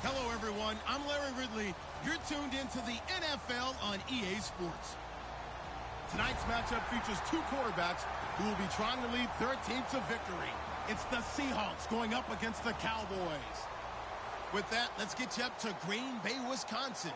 Hello, everyone. I'm Larry Ridley. You're tuned into the NFL on EA Sports. Tonight's matchup features two quarterbacks who will be trying to lead their team to victory. It's the Seahawks going up against the Cowboys. With that, let's get you up to Green Bay, Wisconsin,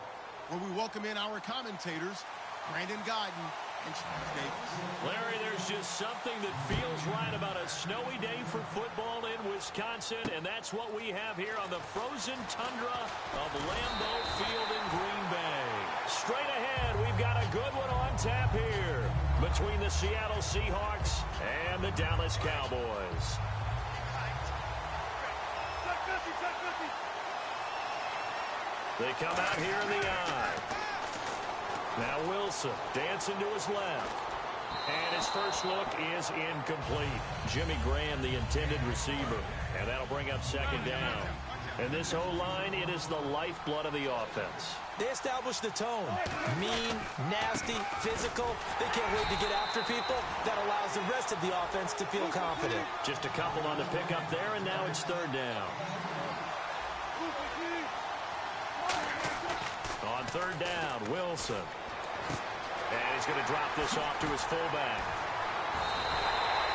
where we welcome in our commentators, Brandon Guyton and Charles Davis. Larry, there's just something that feels right about a snowy day for football in Wisconsin, and that's what we have here on the frozen tundra of Lambeau Field in Green Bay. Straight ahead, we've got a good one on tap here between the Seattle Seahawks and the Dallas Cowboys. They come out here in the eye. Now Wilson dancing to his left. And his first look is incomplete. Jimmy Graham, the intended receiver. And that'll bring up second down. And this O-line, it is the lifeblood of the offense. They established the tone. Mean, nasty, physical. They can't wait to get after people. That allows the rest of the offense to feel confident. Just a couple on the pickup there, and now it's third down. On third down, Wilson. And he's going to drop this off to his fullback.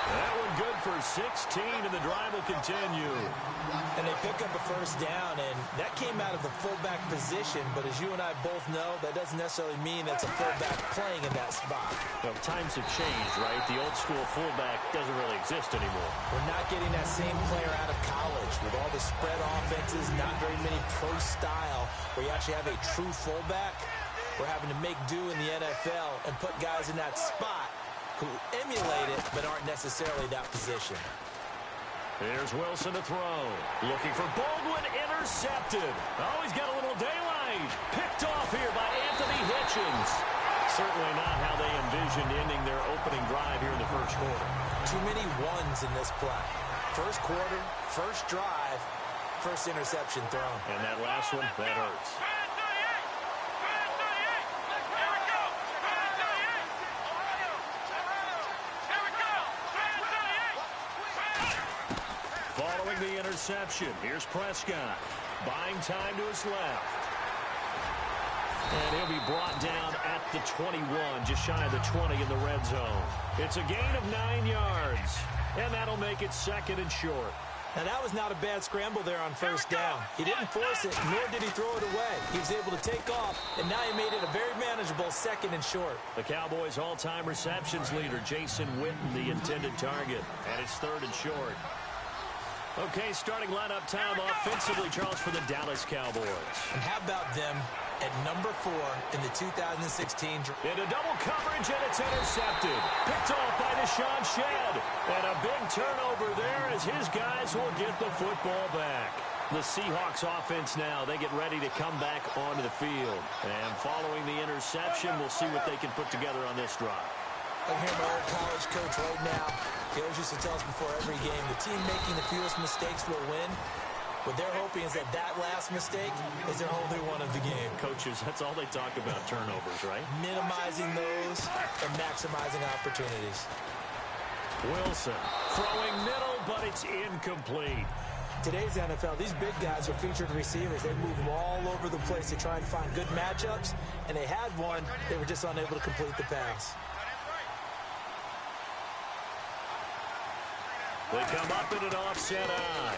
That one good for 16, and the drive will continue. And they pick up a first down, and that came out of the fullback position. But as you and I both know, that doesn't necessarily mean it's a fullback playing in that spot. Well, times have changed, right? The old school fullback doesn't really exist anymore. We're not getting that same player out of college with all the spread offenses, not very many pro style, where you actually have a true fullback. We're having to make do in the NFL and put guys in that spot who emulate it but aren't necessarily that position. Here's Wilson to throw. Looking for Baldwin, intercepted. Oh, he's got a little daylight. Picked off here by Anthony Hitchens. Certainly not how they envisioned ending their opening drive here in the first quarter. Too many ones in this play. First quarter, first drive, first interception thrown. And that last one, that hurts. Following the interception, here's Prescott. Buying time to his left. And he'll be brought down at the 21, just shy of the 20 in the red zone. It's a gain of 9 yards, and that'll make it second and short. Now, that was not a bad scramble there on first down. He didn't force it, nor did he throw it away. He was able to take off, and now he made it a very manageable second and short. The Cowboys' all-time receptions leader, Jason Witten, the intended target, and it's third and short. Okay, starting lineup time offensively, Charles, for the Dallas Cowboys. And how about them at number 4 in the 2016 draft? Into double coverage, and it's intercepted. Picked off by Deshaun Shedd. And a big turnover there as his guys will get the football back. The Seahawks offense now, they get ready to come back onto the field. And following the interception, we'll see what they can put together on this drive. I hear my old college coach right now. He always used to tell us before every game, the team making the fewest mistakes will win. What they're hoping is that that last mistake is their only one of the game. Coaches, that's all they talk about, turnovers, right? Minimizing those and maximizing opportunities. Wilson throwing middle, but it's incomplete. Today's NFL, these big guys are featured receivers. They move all over the place to try and find good matchups, and they had one. They were just unable to complete the pass. They come up in an offset eye.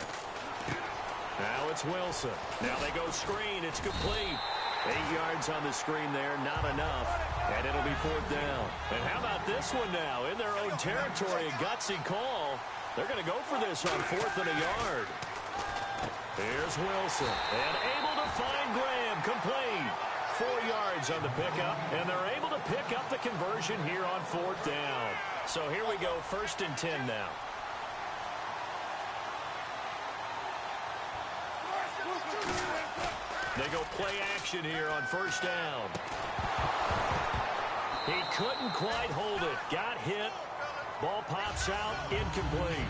Now it's Wilson. Now they go screen. It's complete. 8 yards on the screen there. Not enough. And it'll be fourth down. And how about this one now? In their own territory, a gutsy call. They're going to go for this on fourth and a yard. Here's Wilson. And able to find Graham. Complete. 4 yards on the pickup. And they're able to pick up the conversion here on fourth down. So here we go. First and 10 now. They go play action here on first down. He couldn't quite hold it. Got hit. Ball pops out. Incomplete.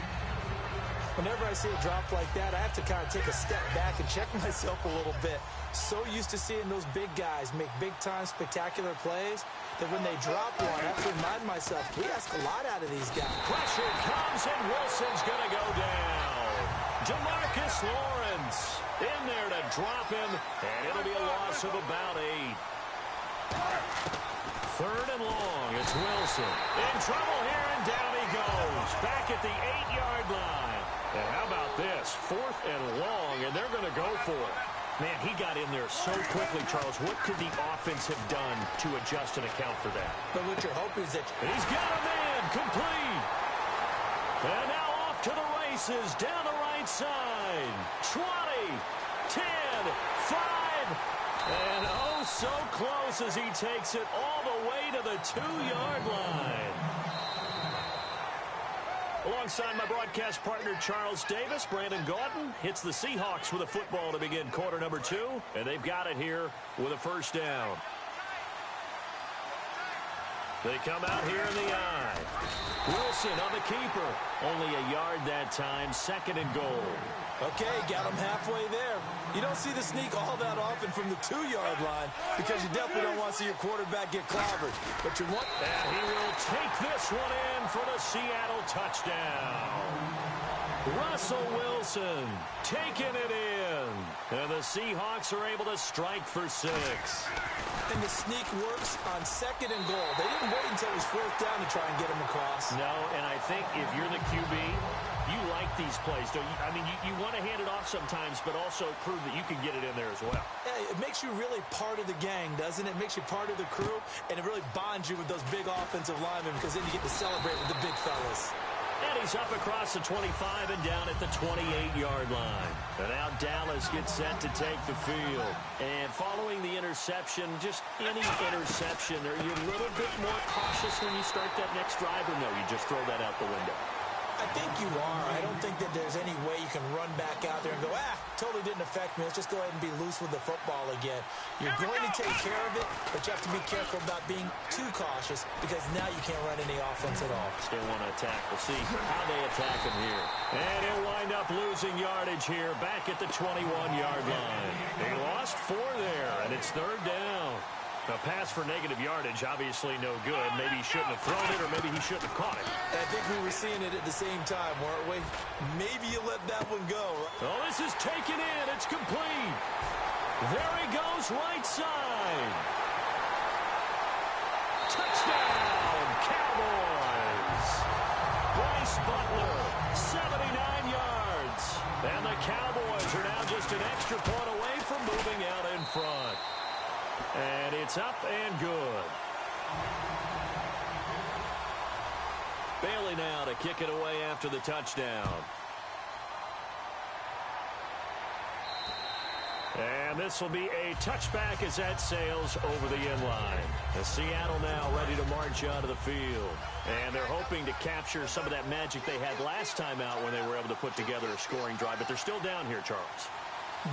Whenever I see a drop like that, I have to kind of take a step back and check myself a little bit. So used to seeing those big guys make big-time spectacular plays that when they drop one, I have to remind myself, we ask a lot out of these guys. Pressure comes, and Wilson's going to go down. DeMarcus Lawrence in there to drop him, and it'll be a loss of about 8. 3rd and long. It's Wilson. In trouble here, and down he goes. Back at the 8-yard line. And how about this? 4th and long, and they're going to go for it. Man, he got in there so quickly, Charles. What could the offense have done to adjust and account for that? But what you're hoping is that he's got a man complete. And now off to the races down the right side. 20, 10, 5. And oh, so close as he takes it all the way to the 2-yard line. Alongside my broadcast partner, Charles Davis, Brandon Gaudin hits the Seahawks with a football to begin quarter number 2. And they've got it here with a 1st down. They come out here in the eye. Wilson on the keeper. Only a yard that time. 2nd and goal. Okay, got him halfway there. You don't see the sneak all that often from the 2-yard line because you definitely don't want to see your quarterback get clobbered. But you want... And he will take this one in for the Seattle touchdown. Russell Wilson taking it in. And the Seahawks are able to strike for 6. And the sneak works on 2nd and goal. They didn't wait until it was 4th down to try and get him across. No, and I think if you're the QB, you like these plays, don't you? I mean, you want to hand it off sometimes, but also prove that you can get it in there as well. Yeah, it makes you really part of the gang, doesn't it? It makes you part of the crew, and it really bonds you with those big offensive linemen because then you get to celebrate with the big fellas. And he's up across the 25 and down at the 28-yard line. And now Dallas gets set to take the field. And following the interception, just any interception, are you a little bit more cautious when you start that next drive, or no, you just throw that out the window? I think you are. I don't think that there's any way you can run back out there and go, totally didn't affect me. Let's just go ahead and be loose with the football again. You're going to take care of it, but you have to be careful about being too cautious because now you can't run any offense at all. Still want to attack. We'll see how they attack him here. And he'll wind up losing yardage here back at the 21-yard line. He lost 4 there, and it's 3rd down. A pass for negative yardage, obviously no good. Maybe he shouldn't have thrown it, or maybe he shouldn't have caught it. I think we were seeing it at the same time, weren't we? Maybe you let that one go. Oh, this is taken in. It's complete. There he goes, right side. Touchdown, Cowboys. Bryce Butler, 79 yards. And the Cowboys are now just an extra point away from moving out in front. And it's up and good. Bailey now to kick it away after the touchdown. And this will be a touchback as that sails over the end line. Seattle now ready to march out of the field. And they're hoping to capture some of that magic they had last time out when they were able to put together a scoring drive. But they're still down here, Charles.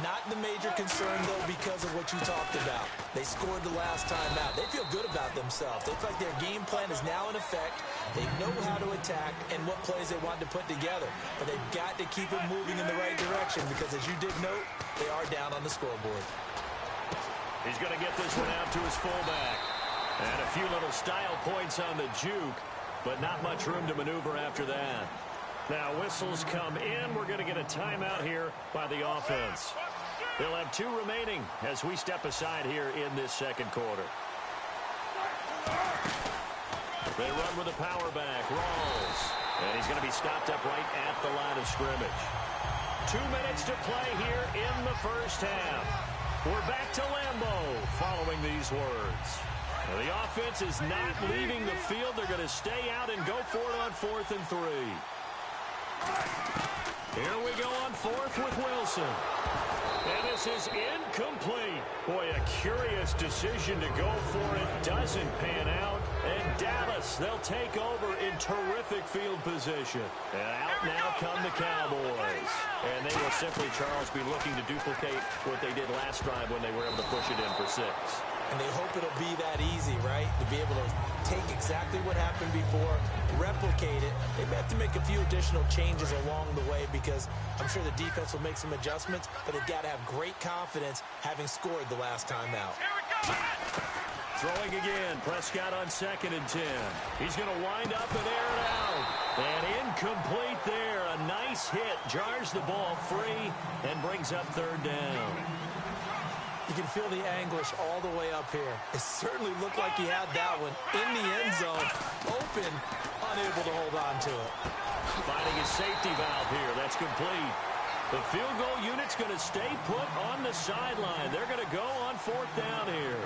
Not the major concern, though, because of what you talked about. They scored the last time out. They feel good about themselves. They feel like their game plan is now in effect. They know how to attack and what plays they want to put together. But they've got to keep it moving in the right direction because, as you did note, they are down on the scoreboard. He's going to get this one out to his fullback. And a few little style points on the juke, but not much room to maneuver after that. Now whistles come in. We're going to get a timeout here by the offense. They'll have 2 remaining as we step aside here in this second quarter. They run with a power back. Rawls. And he's going to be stopped up right at the line of scrimmage. 2 minutes to play here in the first half. We're back to Lambeau following these words. Now, the offense is not leaving the field. They're going to stay out and go for it on 4th and 3. Here we go on 4th with Wilson. And this is incomplete. Boy, a curious decision to go for it. Doesn't pan out. And Dallas, they'll take over in terrific field position. And out now come the Cowboys. And they will simply, Charles, be looking to duplicate what they did last drive when they were able to push it in for 6. And they hope it'll be that easy, right? To be able to take exactly what happened before, replicate it. They may have to make a few additional changes along the way because I'm sure the defense will make some adjustments, but they've got to have great confidence having scored the last time out. Throwing again. Prescott on 2nd and 10. He's going to wind up and air it out. And incomplete there. a nice hit, jars the ball free, and brings up third down. You can feel the anguish all the way up here. It certainly looked like he had that one in the end zone, open, unable to hold on to it. Finding his safety valve here. That's complete. The field goal unit's going to stay put on the sideline. They're going to go on fourth down here.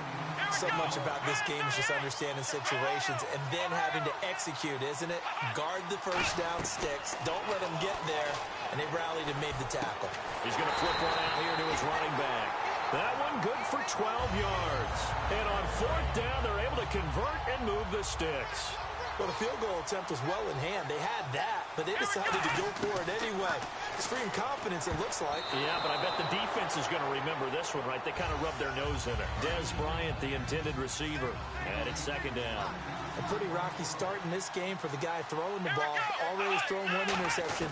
So much about this game is just understanding situations and then having to execute, isn't it? Guard the first down sticks. Don't let them get there. And they rallied and made the tackle. He's going to flip one out here to his running back. That one good for 12 yards. And on fourth down, they're able to convert and move the sticks. Well, the field goal attempt was well in hand. They had that, but they decided to go for it anyway. Extreme confidence, it looks like. Yeah, but I bet the defense is going to remember this one, right? They kind of rubbed their nose in it. Dez Bryant, the intended receiver, and it's second down. A pretty rocky start in this game for the guy throwing the ball. Already has thrown one interception.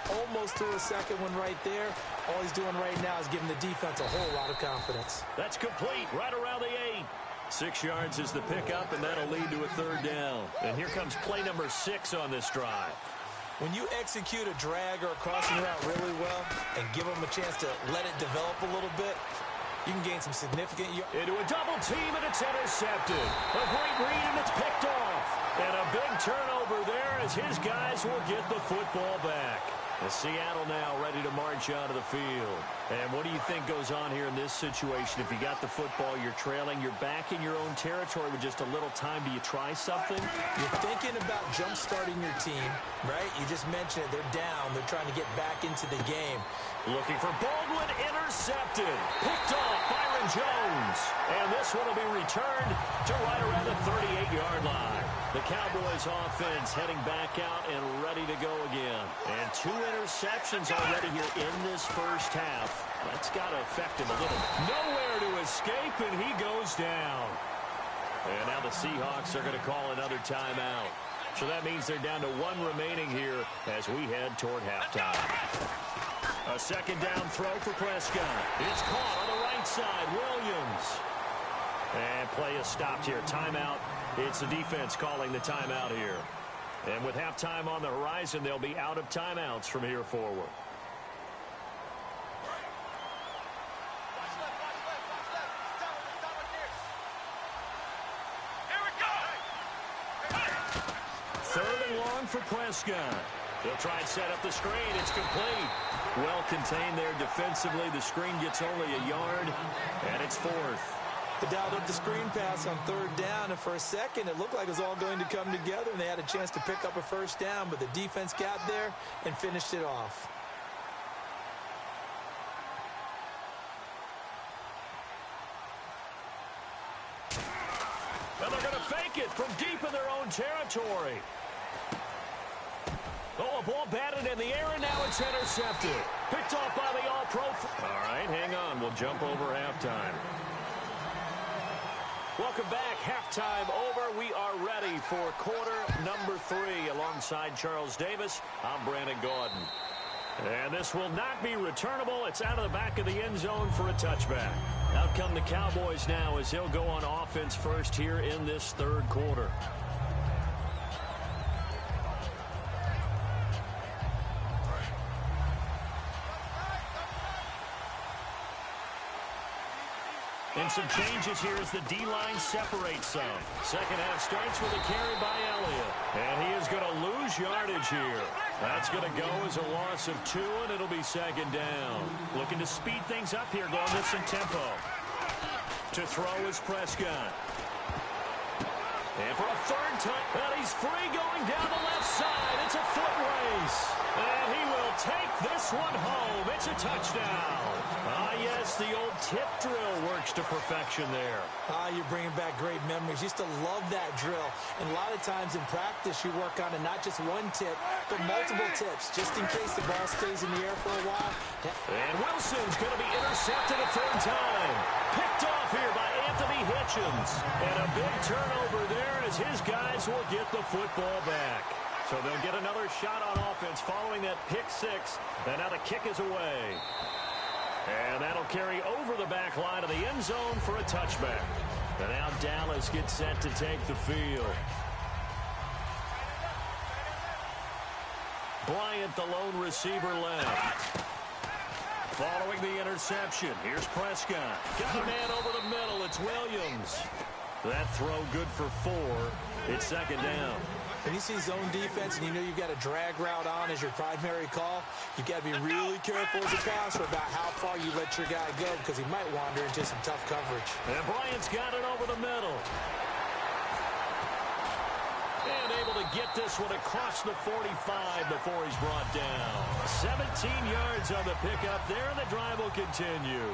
Almost threw a second one right there. All he's doing right now is giving the defense a whole lot of confidence. That's complete, right around the 8. 6 yards is the pickup, and that'll lead to a third down. And here comes play number 6 on this drive. When you execute a drag or a crossing route really well and give them a chance to let it develop a little bit, you can gain some significant yards. Into a double team, and it's intercepted. A great read, and it's picked off. And a big turnover there as his guys will get the football back. And Seattle now ready to march out of the field. And what do you think goes on here in this situation? If you got the football, you're trailing, you're back in your own territory with just a little time. Do you try something? You're thinking about jump-starting your team, right? You just mentioned it. They're down. They're trying to get back into the game. Looking for Baldwin, intercepted. Picked off Byron Jones. And this one will be returned to right around the 38-yard line. The Cowboys offense heading back out and ready to go again. And 2 interceptions already here in this first half. That's got to affect him a little. Nowhere to escape, and he goes down. And now the Seahawks are going to call another timeout. So that means they're down to 1 remaining here as we head toward halftime. A second down throw for Prescott. It's caught on the right side. Williams. And play is stopped here. Timeout. It's the defense calling the timeout here. And with halftime on the horizon, they'll be out of timeouts from here forward. Third and long for Prescott. They'll try and set up the screen. It's complete. Well contained there defensively. The screen gets only a yard, and it's fourth. They dialed up the screen pass on third down, and for a second it looked like it was all going to come together, and they had a chance to pick up a first down, but the defense got there and finished it off. And they're going to fake it from deep in their own territory. Oh, a ball batted in the air, and now it's intercepted. Picked off by the All-Pro. All right, hang on. We'll jump over halftime. Welcome back. Halftime over. We are ready for quarter number 3. Alongside Charles Davis, I'm Brandon Gaudin. And this will not be returnable. It's out of the back of the end zone for a touchback. Out come the Cowboys now as he'll go on offense first here in this third quarter. And some changes here as the D-line separates some. Second half starts with a carry by Elliott. And he is going to lose yardage here. That's going to go as a loss of 2, and it'll be second down. Looking to speed things up here, going with some tempo. To throw is Prescott. And for a third time, and he's free going down the left side. It's a foot race. And he will take this one home. It's a touchdown. Yes, the old tip drill works to perfection there. You're bringing back great memories. Used to love that drill. And a lot of times in practice, you work on it, not just one tip, but multiple tips, just in case the ball stays in the air for a while. And Wilson's going to be intercepted a third time. Picked off here by Anthony Hitchens. And a big turnover there as his guys will get the football back. So they'll get another shot on offense following that pick 6. And now the kick is away. And that'll carry over the back line of the end zone for a touchback. And now Dallas gets set to take the field. Bryant, the lone receiver, left. Following the interception, here's Prescott. Got a man over the middle. It's Williams. That throw good for 4. It's second down. When you see zone defense and you know you've got a drag route on as your primary call, you've got to be really careful as a passer about how far you let your guy go because he might wander into some tough coverage. And Bryant's got it over the middle. And able to get this one across the 45 before he's brought down. 17 yards on the pickup there, and the drive will continue.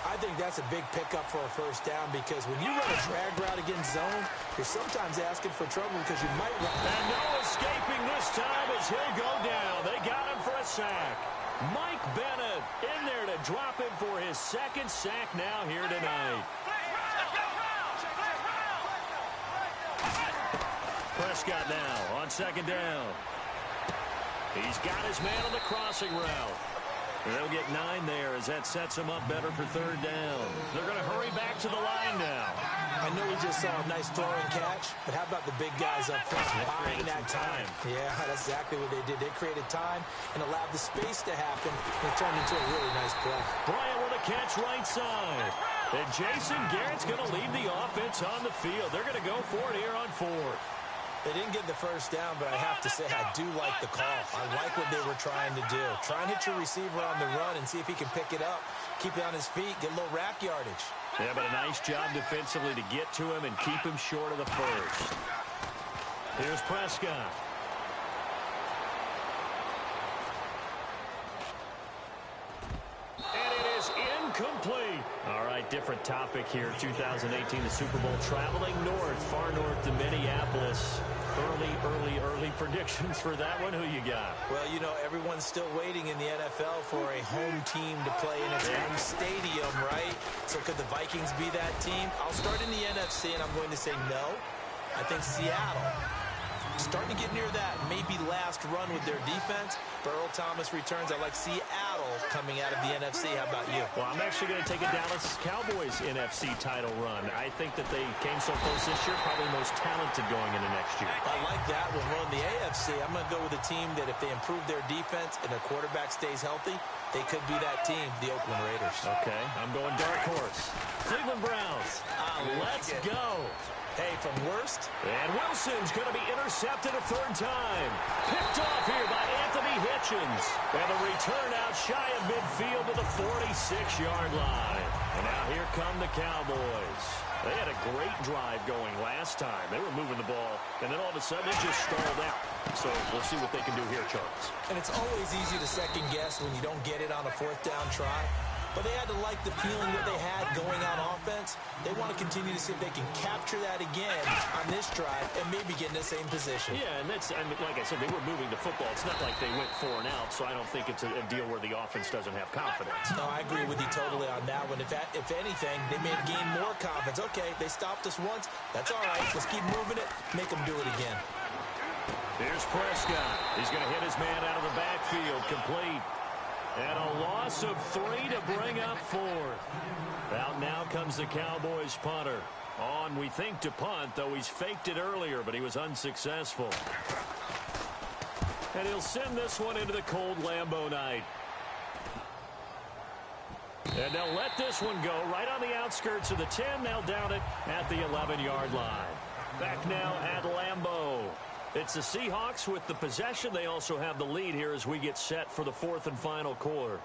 I think that's a big pickup for a first down because when you run a drag route against zone, you're sometimes asking for trouble because you might run. And no escaping this time as he'll go down. They got him for a sack. Mike Bennett in there to drop him for his second sack now here tonight. Prescott now on second down. He's got his man on the crossing route. They'll get 9 there as that sets him up better for third down. They're going to hurry back to the line now. I know we just saw a nice throw and catch, but how about the big guys up front buying that time? Yeah, that's exactly what they did. They created time and allowed the space to happen, and it turned into a really nice play. Bryant with a catch right side. And Jason Garrett's going to lead the offense on the field. They're going to go for it here on 4th. They didn't get the first down, but I have to say I do like the call. I like what they were trying to do. Try and hit your receiver on the run and see if he can pick it up. Keep it on his feet, get a little rack yardage. Yeah, but a nice job defensively to get to him and keep him short of the first. Here's Prescott. And it is incomplete. All right, different topic here. 2018, the Super Bowl, traveling north, far north to Minneapolis. Early predictions for that one. Who you got? Well, you know, everyone's still waiting in the NFL for a home team to play in its home stadium, right? So could the Vikings be that team? I'll start in the NFC, and I'm going to say no. I think Seattle. Starting to get near that maybe last run with their defense. Earl Thomas returns. I like Seattle coming out of the NFC. How about you? Well, I'm actually going to take a Dallas Cowboys NFC title run. I think that they came so close this year, probably most talented going into next year. I like that one. Well, in the AFC, I'm going to go with a team that if they improve their defense and their quarterback stays healthy, they could be that team, the Oakland Raiders. Okay, I'm going dark horse. Cleveland Browns. Let's go. Hey, from worst. And Wilson's going to be intercepted a third time. Picked off here by Anthony Hitchens. And the return out shy of midfield to the 46-yard line. And now here come the Cowboys. They had a great drive going last time. They were moving the ball, and then all of a sudden it just stalled out. So we'll see what they can do here, Charles. And it's always easy to second guess when you don't get it on a fourth down try. But they had to like the feeling that they had going on offense. They want to continue to see if they can capture that again on this drive and maybe get in the same position. Yeah, and that's, I mean, like I said, they were moving the football. It's not like they went 4 and out, so I don't think it's a deal where the offense doesn't have confidence. No, I agree with you totally on that one. If anything, they may gain more confidence. Okay, they stopped us once. That's all right. Let's keep moving it. Make them do it again. Here's Prescott. He's going to hit his man out of the backfield. Complete. And a loss of 3 to bring up 4th. Out now comes the Cowboys punter. On, we think, to punt, though he's faked it earlier, but he was unsuccessful. And he'll send this one into the cold Lambeau night. And they'll let this one go right on the outskirts of the 10. They'll down it at the 11-yard line. Back now at Lambeau. It's the Seahawks with the possession. They also have the lead here as we get set for the 4th and final quarter.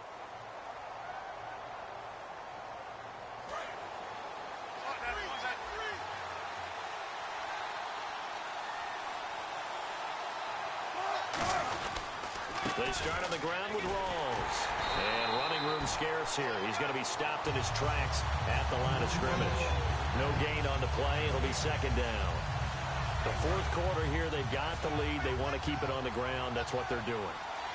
They start on the ground with Rawls. And running room scarce here. He's going to be stopped in his tracks at the line of scrimmage. No gain on the play. It'll be second down. The 4th quarter here, they've got the lead. They want to keep it on the ground. That's what they're doing.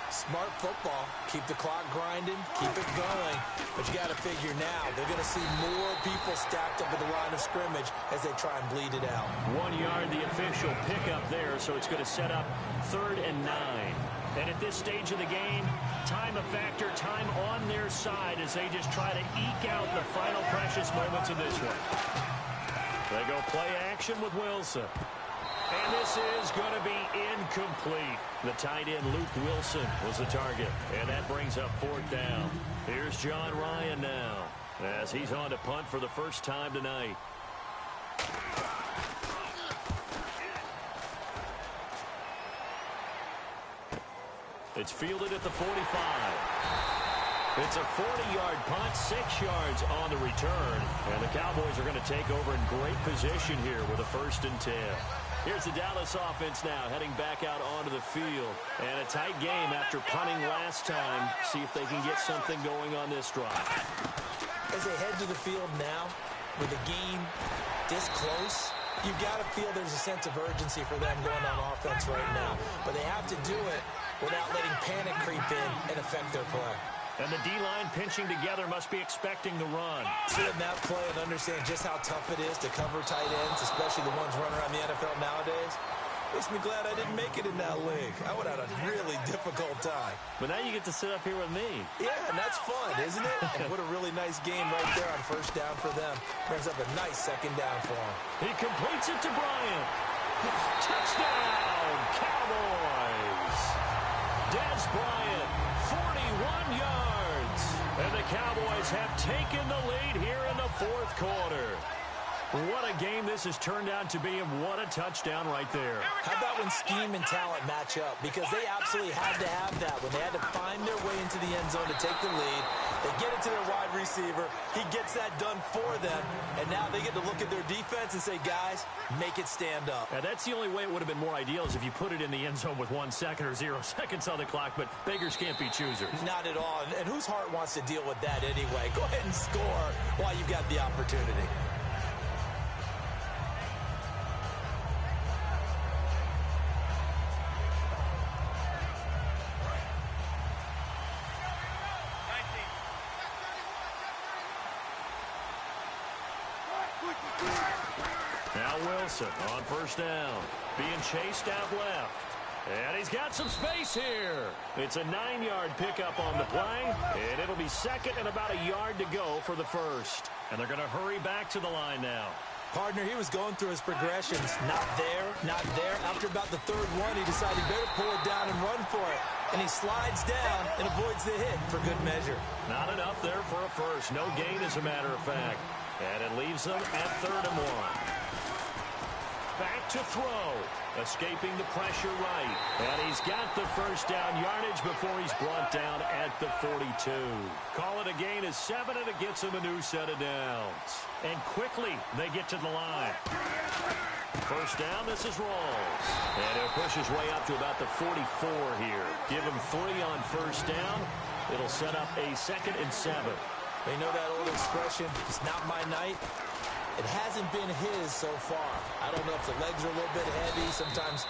Smart football. Keep the clock grinding. Keep it going. But you got to figure now, they're going to see more people stacked up at the line of scrimmage as they try and bleed it out. 1 yard, the official pickup there, so it's going to set up 3rd and 9. And at this stage of the game, time a factor, time on their side as they just try to eke out the final precious moments of this one. They go play action with Wilson. And this is going to be incomplete. The tight end, Luke Wilson, was the target. And that brings up 4th down. Here's John Ryan now, as he's on to punt for the first time tonight. It's fielded at the 45. It's a 40-yard punt, 6 yards on the return. And the Cowboys are going to take over in great position here with a 1st and 10. Here's the Dallas offense now heading back out onto the field. And a tight game after punting last time. See if they can get something going on this drive. As they head to the field now, with the game this close, you've got to feel there's a sense of urgency for them going on offense right now. But they have to do it without letting panic creep in and affect their play. And the D-line pinching together must be expecting the run. Seeing that play and understand just how tough it is to cover tight ends, especially the ones running around the NFL nowadays, makes me glad I didn't make it in that league. I would have had a really difficult time. But now you get to sit up here with me. Yeah, and that's fun, isn't it? And what a really nice game right there on 1st down for them. Brings up a nice 2nd down for them. He completes it to Bryant. Touchdown, Cowboys. Des Bryant, 41 yards. And the Cowboys have taken the lead here in the 4th quarter. What a game this has turned out to be, and what a touchdown right there. How about when scheme and talent match up? Because they absolutely had to have that when they had to find their way into the end zone to take the lead. They get it to their wide receiver. He gets that done for them. And now they get to look at their defense and say, guys, make it stand up. Now, that's the only way it would have been more ideal is if you put it in the end zone with 1 second or 0 seconds on the clock. But beggars can't be choosers. Not at all. And whose heart wants to deal with that anyway? Go ahead and score while you've got the opportunity. Now Wilson on 1st down, being chased out left. And he's got some space here. It's a 9-yard pickup on the play, and it'll be 2nd and about a yard to go for the 1st. And they're going to hurry back to the line now. Partner, he was going through his progressions. Not there, not there. After about the 3rd one, he decided he better pull it down and run for it. And he slides down and avoids the hit for good measure. Not enough there for a 1st. No gain, as a matter of fact. And it leaves them at 3rd and 1. Back to throw. Escaping the pressure right. And he's got the 1st down yardage before he's brought down at the 42. Call it a gain of 7, and it gets him a new set of downs. And quickly, they get to the line. 1st down, this is Rawls. And he'll push his way up to about the 44 here. Give him 3 on 1st down. It'll set up a 2nd and 7. They know that old expression, it's not my night. It hasn't been his so far. I don't know if the legs are a little bit heavy. Sometimes.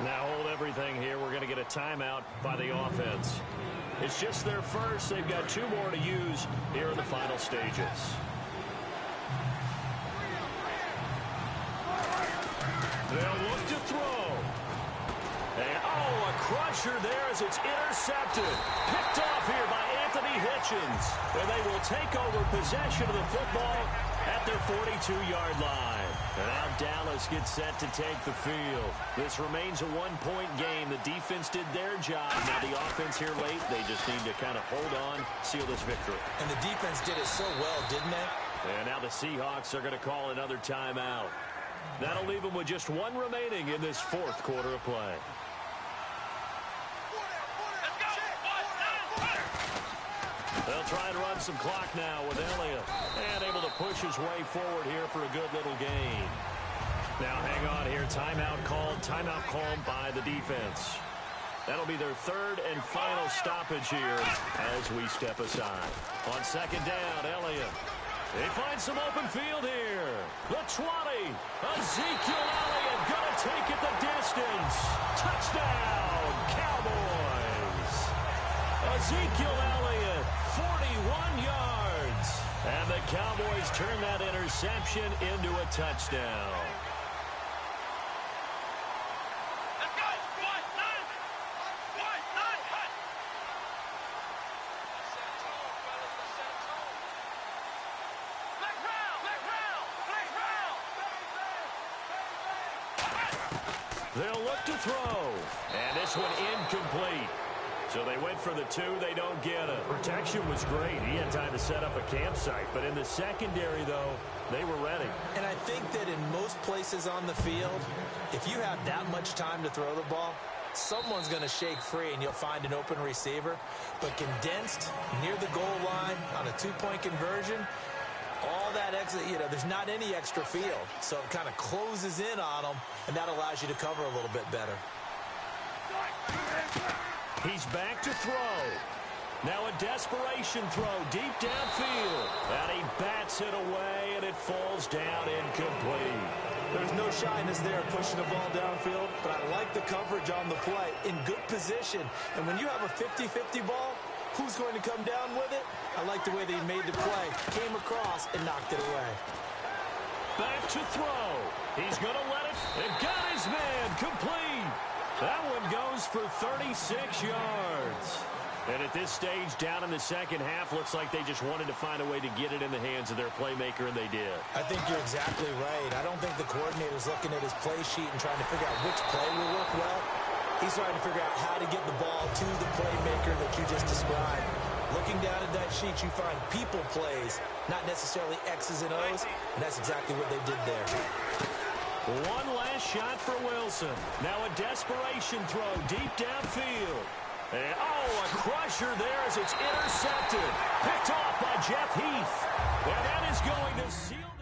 Now hold everything here. We're going to get a timeout by the offense. It's just their 1st. They've got 2 more to use here in the final stages. They'll look to throw. And, a crusher there as it's intercepted. Picked off here by Anthony Hitchens. And they will take over possession of the football at their 42-yard line. And now Dallas gets set to take the field. This remains a 1-point game. The defense did their job. Now the offense here late, they just need to kind of hold on, seal this victory. And the defense did it so well, didn't they? And now the Seahawks are going to call another timeout. That'll leave them with just 1 remaining in this 4th quarter of play. They'll try and run some clock now with Elliott. And able to push his way forward here for a good little gain. Now hang on here. Timeout called by the defense. That'll be their 3rd and final stoppage here as we step aside. On 2nd down, Elliott. They find some open field here. The 20. Ezekiel Elliott going to take it the distance. Touchdown, Cowboys. Ezekiel Elliott, 41 yards. And the Cowboys turn that interception into a touchdown. They'll look to throw. And this one incomplete. So they went for the two. They don't get it. Protection was great. He had time to set up a campsite. But in the secondary, though, they were ready. And I think that in most places on the field, if you have that much time to throw the ball, someone's going to shake free and you'll find an open receiver. But condensed near the goal line on a two-point conversion, all that extra, there's not any extra field. So it kind of closes in on them, and that allows you to cover a little bit better. He's back to throw. Now a desperation throw deep downfield. And he bats it away, and it falls down incomplete. There's no shyness there pushing the ball downfield, but I like the coverage on the play. In good position. And when you have a 50-50 ball, who's going to come down with it? I like the way that he made the play. Came across and knocked it away. Back to throw. He's going to let it. And got his man complete. That one goes for 36 yards. And at this stage, down in the second half, looks like they just wanted to find a way to get it in the hands of their playmaker, and they did. I think you're exactly right. I don't think the coordinator's looking at his play sheet and trying to figure out which play will work well. He's trying to figure out how to get the ball to the playmaker that you just described. Looking down at that sheet, you find people plays, not necessarily X's and O's, and that's exactly what they did there. One last shot for Wilson. Now a desperation throw deep downfield. And, a crusher there as it's intercepted. Picked off by Jeff Heath. And that is going to seal...